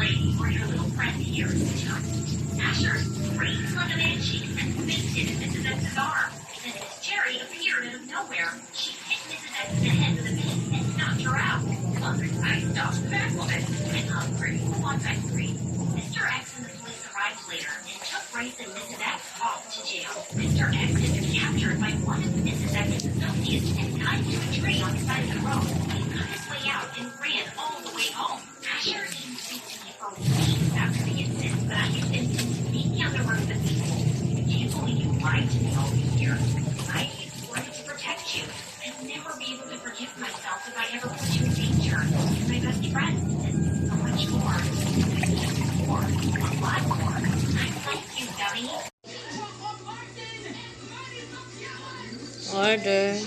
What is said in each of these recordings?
place for your little friend here is tonight. Asher screamed like a banshee and fainted in Mrs. X's arms. Then Miss Cherry appeared out of nowhere. She hit Mrs. X in the head with a beat and knocked her out. I stopped the bad woman and hungry on my street. Mr. X and the police arrived later and took Grace and Mrs. X off to jail. Mr. X had been captured by one of Mrs. X's associates and tied to a tree on the side of the road. He cut his way out and ran all the way home. Asher didn't speak to me for weeks after the incident, but I had been sneaking on the roof of people. I can't believe you lied to me all these years. I wanted to protect you. I'd never be able to forgive myself if I ever put you in danger. You're my best friend, and so much more. More, a lot more. I thank you, Gummy. Order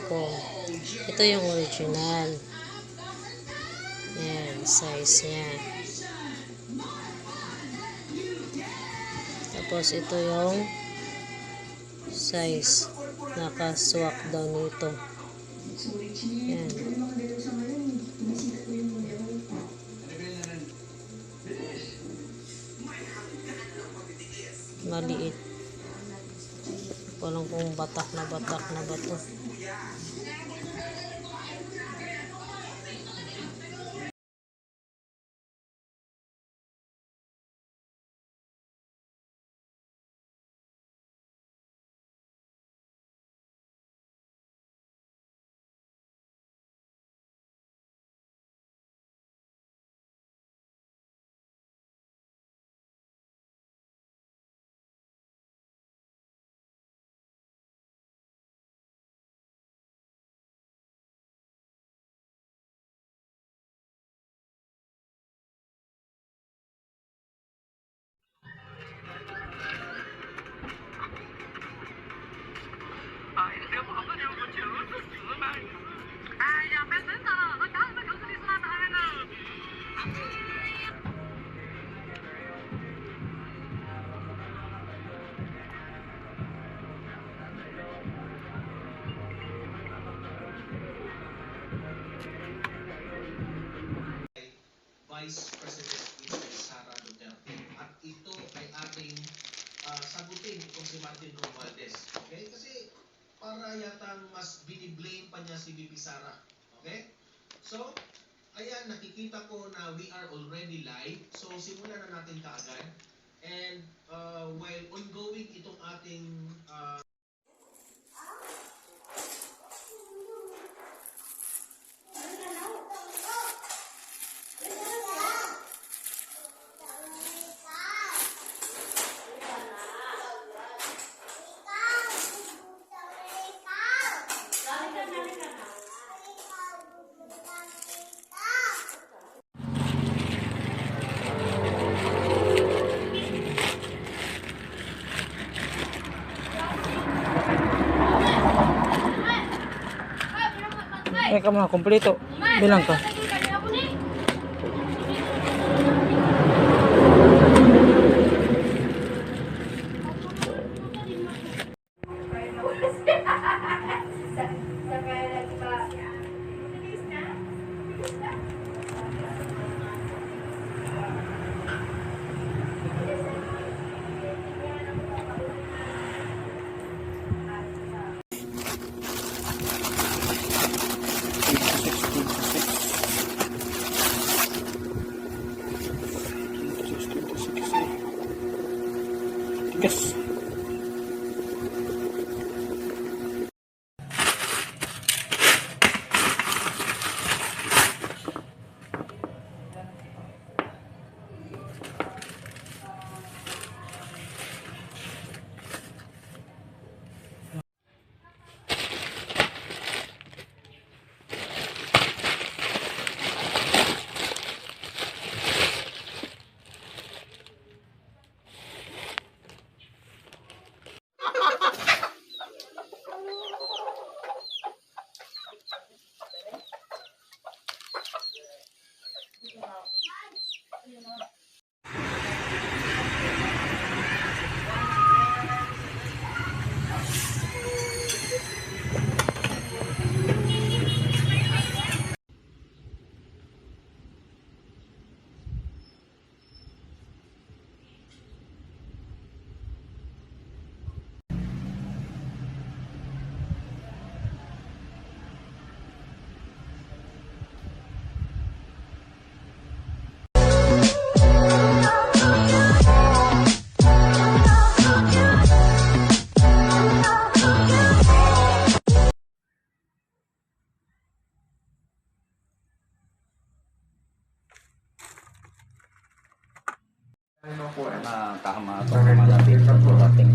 po. Ito yung original. Yan, size niya. Tapos ito yung size. Nakaswak daw nito. Yan. Maliit. Walang kung batak na ba to. Vice President Inday Sara Duterte. At ito ay ating sagutin itong si Martin Romualdez. Okay? Kasi para yatang mas biniblame pa niya si Bibi Sara. Okay? So, ayan, nakikita ko na we are already live. So, simulan na natin kaagad. And while ongoing itong ating ka mga kompleto. Bilang ka. Yes. Na tama ito naman natin sa dating.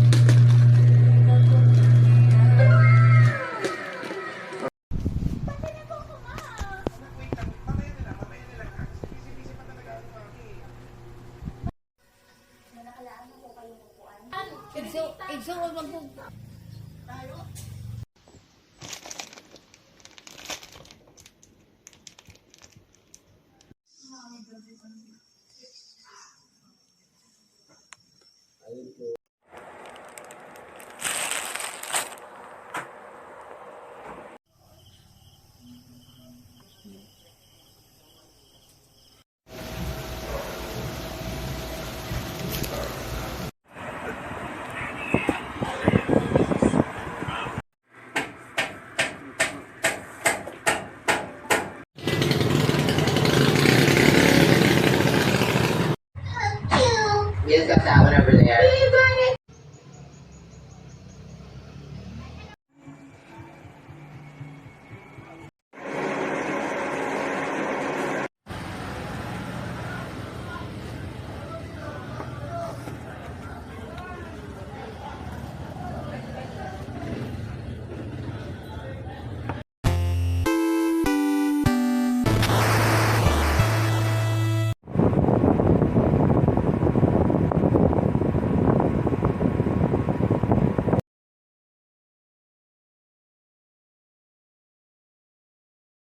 Yes, got that one over there.